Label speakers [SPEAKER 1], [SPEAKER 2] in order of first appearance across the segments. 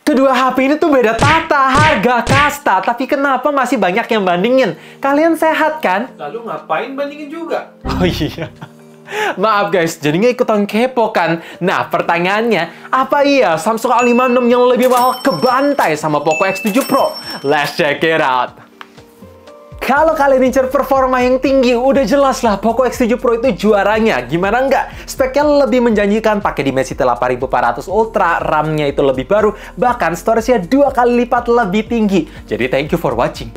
[SPEAKER 1] Kedua HP ini tuh beda tata, harga, kasta, tapi kenapa masih banyak yang bandingin? Kalian sehat kan?
[SPEAKER 2] Lalu ngapain bandingin juga?
[SPEAKER 1] Oh iya. Maaf guys, jadi nggak ikutan kepo kan? Nah, pertanyaannya, apa iya Samsung A56 yang lebih mahal kebantai sama Poco X7 Pro? Let's check it out. Kalau kalian incer performa yang tinggi, udah jelas lah Poco X7 Pro itu juaranya. Gimana nggak? Speknya lebih menjanjikan, pakai Dimensity 8400 Ultra, RAM-nya itu lebih baru, bahkan storage-nya 2 kali lipat lebih tinggi. Jadi thank you for watching.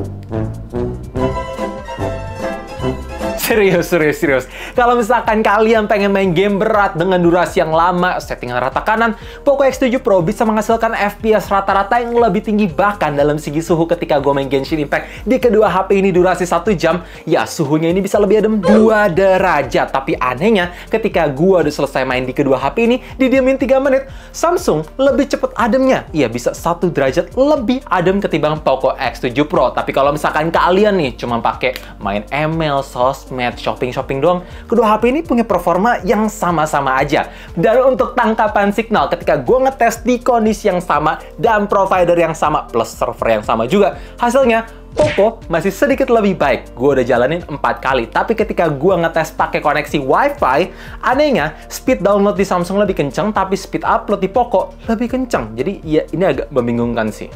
[SPEAKER 1] Serius. Kalau misalkan kalian pengen main game berat dengan durasi yang lama, settingan rata kanan, Poco X7 Pro bisa menghasilkan FPS rata-rata yang lebih tinggi. Bahkan dalam segi suhu ketika gue main Genshin Impact di kedua HP ini durasi 1 jam, ya suhunya ini bisa lebih adem 2 derajat. Tapi anehnya, ketika gue udah selesai main di kedua HP ini, didiemin 3 menit, Samsung lebih cepet ademnya. Ya bisa 1 derajat lebih adem ketimbang Poco X7 Pro. Tapi kalau misalkan kalian nih cuma pakai main ML, sosmed, shopping doang, kedua HP ini punya performa yang sama-sama aja. Dan untuk tangkapan signal ketika gue ngetes di kondisi yang sama dan provider yang sama plus server yang sama juga, hasilnya Poco masih sedikit lebih baik. Gue udah jalanin 4 kali, tapi ketika gue ngetes pakai koneksi WiFi, anehnya speed download di Samsung lebih kenceng, tapi speed upload di Poco lebih kenceng. Jadi ya ini agak membingungkan sih.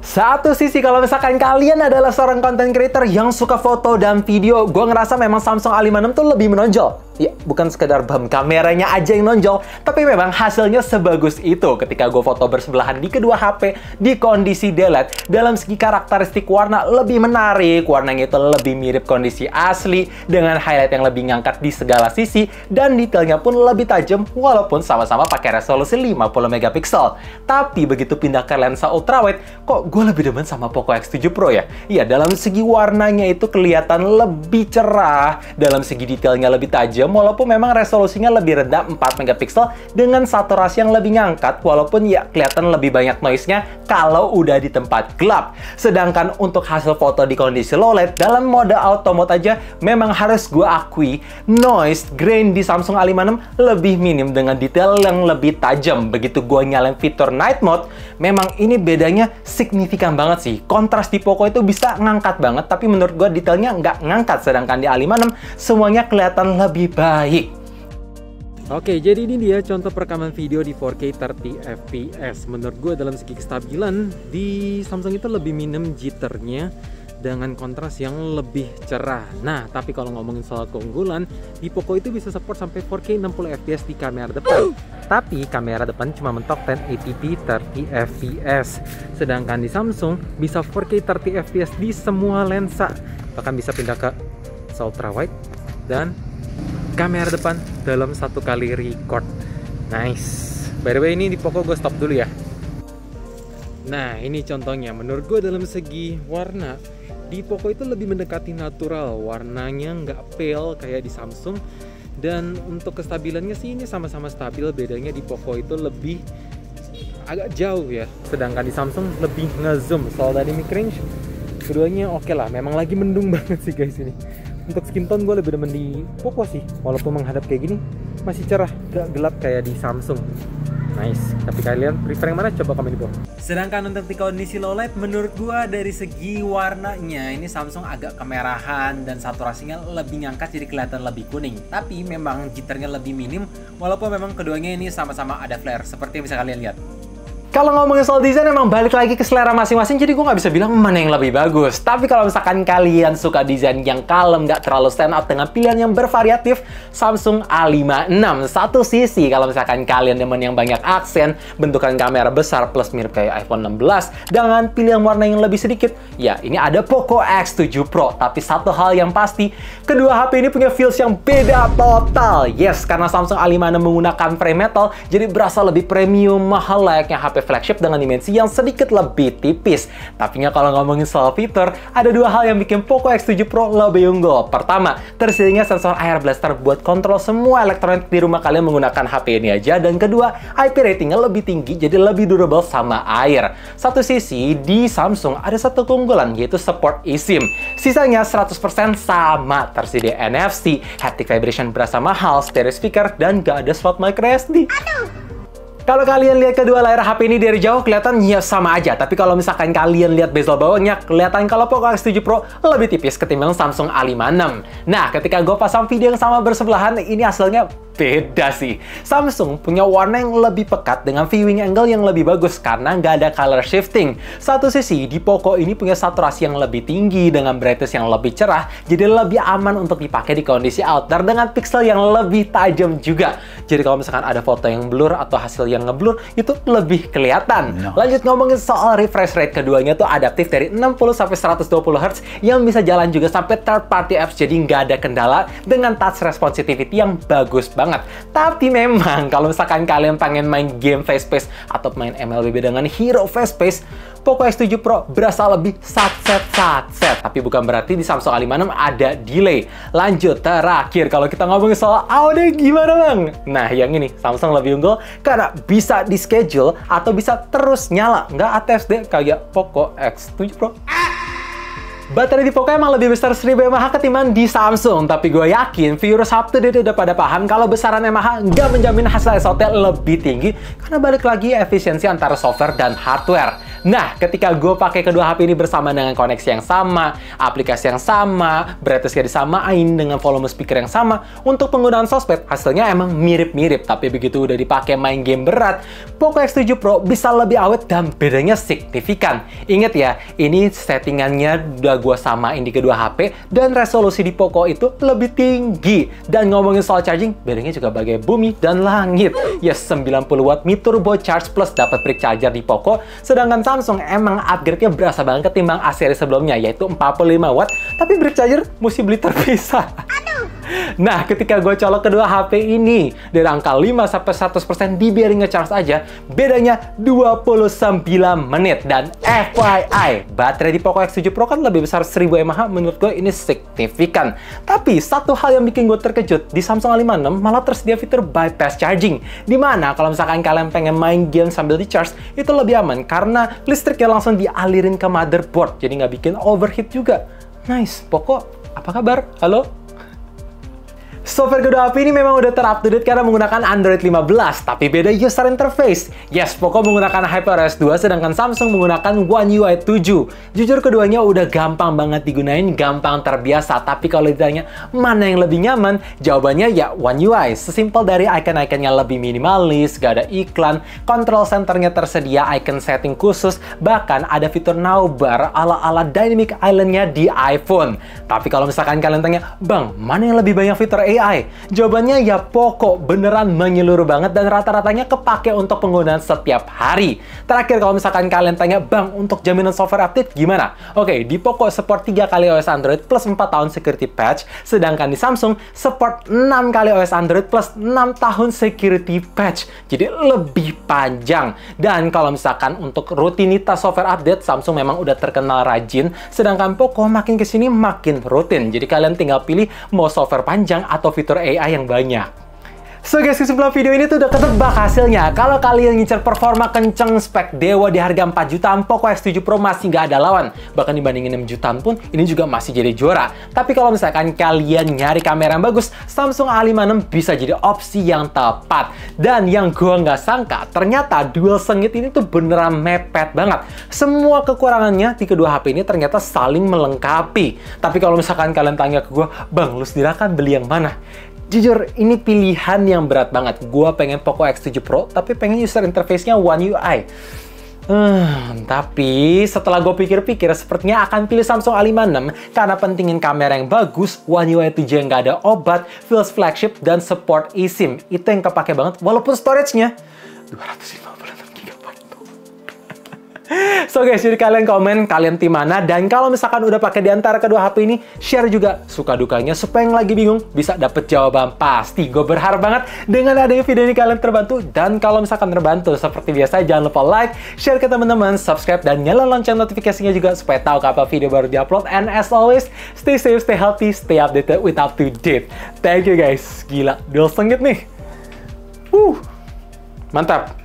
[SPEAKER 1] Satu sisi, kalau misalkan kalian adalah seorang content creator yang suka foto dan video, gue ngerasa memang Samsung A56 tuh lebih menonjol. Ya, bukan sekedar BAM kameranya aja yang nonjol, tapi memang hasilnya sebagus itu ketika gue foto bersebelahan di kedua HP di kondisi daylight. Dalam segi karakteristik warna lebih menarik, warnanya itu lebih mirip kondisi asli dengan highlight yang lebih ngangkat di segala sisi dan detailnya pun lebih tajam walaupun sama-sama pakai resolusi 50 megapiksel. Tapi begitu pindah ke lensa ultrawide, kok gue lebih demen sama Poco X7 Pro ya? Iya, dalam segi warnanya itu kelihatan lebih cerah, dalam segi detailnya lebih tajam, walaupun memang resolusinya lebih rendah 4 megapiksel dengan saturasi yang lebih ngangkat, walaupun ya kelihatan lebih banyak noise-nya kalau udah di tempat gelap. Sedangkan untuk hasil foto di kondisi low light dalam mode auto mode aja, memang harus gue akui noise grain di Samsung A56 lebih minim dengan detail yang lebih tajam. Begitu gue nyalain fitur night mode, memang ini bedanya signifikan banget sih. Kontras di Poco itu bisa ngangkat banget, tapi menurut gue detailnya nggak ngangkat. Sedangkan di A56 semuanya kelihatan lebih baik.
[SPEAKER 2] Oke, jadi ini dia contoh perekaman video di 4K 30 fps. Menurut gue dalam segi kestabilan di Samsung itu lebih minim jitternya dengan kontras yang lebih cerah. Nah, tapi kalau ngomongin soal keunggulan, di Poco itu bisa support sampai 4K 60 fps di kamera depan. Tapi kamera depan cuma mentok 1080p 30 fps. Sedangkan di Samsung bisa 4K 30 fps di semua lensa. Bahkan bisa pindah ke ultra wide dan kamera depan dalam 1 kali record. Nice. By the way, ini di Poco gue stop dulu ya. Nah, ini contohnya. Menurut gue dalam segi warna, di Poco itu lebih mendekati natural. Warnanya nggak pale kayak di Samsung. Dan untuk kestabilannya sih ini sama-sama stabil. Bedanya di Poco itu lebih agak jauh ya. Sedangkan di Samsung lebih nge-zoom. Soal dynamic range, keduanya oke lah. Memang lagi mendung banget sih guys ini. Untuk skin tone gue lebih demen di Poco sih. Walaupun menghadap kayak gini masih cerah, gak gelap kayak di Samsung. Nice. Tapi kalian prefer yang mana? Coba komen di bawah.
[SPEAKER 1] Sedangkan untuk di kondisi low light, menurut gua dari segi warnanya ini Samsung agak kemerahan dan saturasinya lebih ngangkat jadi kelihatan lebih kuning. Tapi memang jitternya lebih minim, walaupun memang keduanya ini sama-sama ada flare seperti yang bisa kalian lihat. Kalau ngomongin soal desain, emang balik lagi ke selera masing-masing, jadi gue nggak bisa bilang mana yang lebih bagus. Tapi kalau misalkan kalian suka desain yang kalem, nggak terlalu stand out dengan pilihan yang bervariatif, Samsung A56. Satu sisi, kalau misalkan kalian demen yang banyak aksen, bentukan kamera besar plus mirip kayak iPhone 16, dengan pilihan warna yang lebih sedikit, ya ini ada Poco X7 Pro. Tapi satu hal yang pasti, kedua HP ini punya feels yang beda total. Yes, karena Samsung A56 menggunakan frame metal, jadi berasa lebih premium, mahal layaknya HP flagship dengan dimensi yang sedikit lebih tipis. Tapi kalau ngomongin soal fitur, ada dua hal yang bikin Poco X7 Pro lebih unggul. Pertama, tersedianya sensor Air Blaster buat kontrol semua elektronik di rumah kalian menggunakan HP ini aja. Dan kedua, IP ratingnya lebih tinggi, jadi lebih durable sama air. Satu sisi, di Samsung ada satu keunggulan, yaitu support eSIM. Sisanya 100% sama, tersedia NFC, haptic vibration berasa mahal, stereo speaker, dan gak ada slot micro SD. Kalau kalian lihat kedua layar HP ini dari jauh kelihatan ya sama aja. Tapi kalau misalkan kalian lihat bezel bawahnya, kelihatan kalau Poco X7 Pro lebih tipis ketimbang Samsung A56. Nah, ketika gue pasang video yang sama bersebelahan, ini hasilnya beda sih. Samsung punya warna yang lebih pekat dengan viewing angle yang lebih bagus karena nggak ada color shifting. Satu sisi, di Poco ini punya saturasi yang lebih tinggi dengan brightness yang lebih cerah, jadi lebih aman untuk dipakai di kondisi outdoor dengan pixel yang lebih tajam juga. Jadi kalau misalkan ada foto yang blur atau hasil yang ngeblur, itu lebih kelihatan. Lanjut ngomongin soal refresh rate, keduanya tuh adaptif dari 60-120 Hz yang bisa jalan juga sampai third party apps, jadi nggak ada kendala dengan touch responsitivity yang bagus banget. Tapi memang kalau misalkan kalian pengen main game fast pace atau main MLBB dengan hero fast pace, Poco X7 Pro berasa lebih satset. Tapi bukan berarti di Samsung A56 ada delay. Lanjut, terakhir kalau kita ngomongin soal audio gimana bang? Nah yang ini Samsung lebih unggul karena bisa di schedule atau bisa terus nyala, nggak ATSD kayak Poco X7 Pro. Baterai di Poco emang lebih besar 1000 mAh ketimbang di Samsung, tapi gue yakin viewers up to date udah pada paham kalau besaran mAh nggak menjamin hasil SOT lebih tinggi karena balik lagi efisiensi antara software dan hardware. Nah, ketika gue pakai kedua HP ini bersama dengan koneksi yang sama, aplikasi yang sama, brightness-nya disamain dengan volume speaker yang sama, untuk penggunaan sosmed hasilnya emang mirip-mirip, tapi begitu udah dipakai main game berat, Poco X7 Pro bisa lebih awet dan bedanya signifikan. Ingat ya, ini settingannya udah gue samain di kedua HP dan resolusi di Poco itu lebih tinggi. Dan ngomongin soal charging, bedanya juga bagai bumi dan langit. Yes, 90 watt mid turbo charge plus dapat brick charger di Poco, sedangkan Samsung emang upgrade-nya berasa banget ketimbang A series sebelumnya, yaitu 45 watt, tapi brick charger mesti beli terpisah. Nah, ketika gue colok kedua HP ini, dari angka 5-100% dibiarin nge-charge aja, bedanya 29 menit. Dan FYI, baterai di Poco X7 Pro kan lebih besar 1000 mAh, menurut gue ini signifikan. Tapi, satu hal yang bikin gue terkejut, di Samsung A56 malah tersedia fitur bypass charging. Dimana kalau misalkan kalian pengen main game sambil di-charge, itu lebih aman, karena listriknya langsung dialirin ke motherboard, jadi nggak bikin overheat juga. Nice, Poco, apa kabar? Halo? Software kedua HP ini memang udah ter-up-to-date karena menggunakan Android 15, tapi beda user interface. Yes, Poco menggunakan HyperOS 2, sedangkan Samsung menggunakan One UI 7. Jujur keduanya udah gampang banget digunain, gampang terbiasa, tapi kalau ditanya mana yang lebih nyaman, jawabannya ya One UI. Sesimpel dari icon-iconnya lebih minimalis, gak ada iklan, control centernya tersedia icon setting khusus, bahkan ada fitur navbar ala-ala Dynamic Island-nya di iPhone. Tapi kalau misalkan kalian tanya, Bang, mana yang lebih banyak fitur AI? Jawabannya ya Poco, beneran menyeluruh banget dan rata-ratanya kepake untuk penggunaan setiap hari. Terakhir kalau misalkan kalian tanya, Bang, untuk jaminan software update gimana? Oke, di Poco support 3 kali OS Android plus 4 tahun security patch, sedangkan di Samsung support 6 kali OS Android plus 6 tahun security patch. Jadi lebih panjang. Dan kalau misalkan untuk rutinitas software update, Samsung memang udah terkenal rajin, sedangkan Poco makin kesini makin rutin. Jadi kalian tinggal pilih mau software panjang atau fitur AI yang banyak. So guys, kesimpulan video ini tuh udah ketebak hasilnya. Kalau kalian ngincer performa kenceng spek dewa di harga 4 jutaan, Poco X7 Pro masih nggak ada lawan. Bahkan dibandingin 6 jutaan pun, ini juga masih jadi juara. Tapi kalau misalkan kalian nyari kamera yang bagus, Samsung A56 bisa jadi opsi yang tepat. Dan yang gua nggak sangka, ternyata dual sengit ini tuh beneran mepet banget. Semua kekurangannya di kedua HP ini ternyata saling melengkapi. Tapi kalau misalkan kalian tanya ke gua, Bang, lu sendiri akan beli yang mana? Jujur, ini pilihan yang berat banget. Gua pengen Poco X7 Pro, tapi pengen user interface-nya One UI. Tapi setelah gue pikir-pikir, sepertinya akan pilih Samsung A56 karena pentingin kamera yang bagus, One UI 7 yang nggak ada obat, feels flagship, dan support eSIM. Itu yang kepake banget, walaupun storage-nya 256 GB. So guys, jadi kalian komen, kalian tim mana? Dan kalau misalkan udah pakai di antara kedua HP ini, share juga suka dukanya supaya yang lagi bingung bisa dapet jawaban pasti. Gue berharap banget dengan adanya video ini kalian terbantu. Dan kalau misalkan terbantu, seperti biasa jangan lupa like, share ke teman-teman, subscribe, dan nyalain lonceng notifikasinya juga supaya tahu kapan video baru diupload. And as always, stay safe, stay healthy, stay updated with up to date. Thank you guys. Gila, dual sengit nih. Mantap.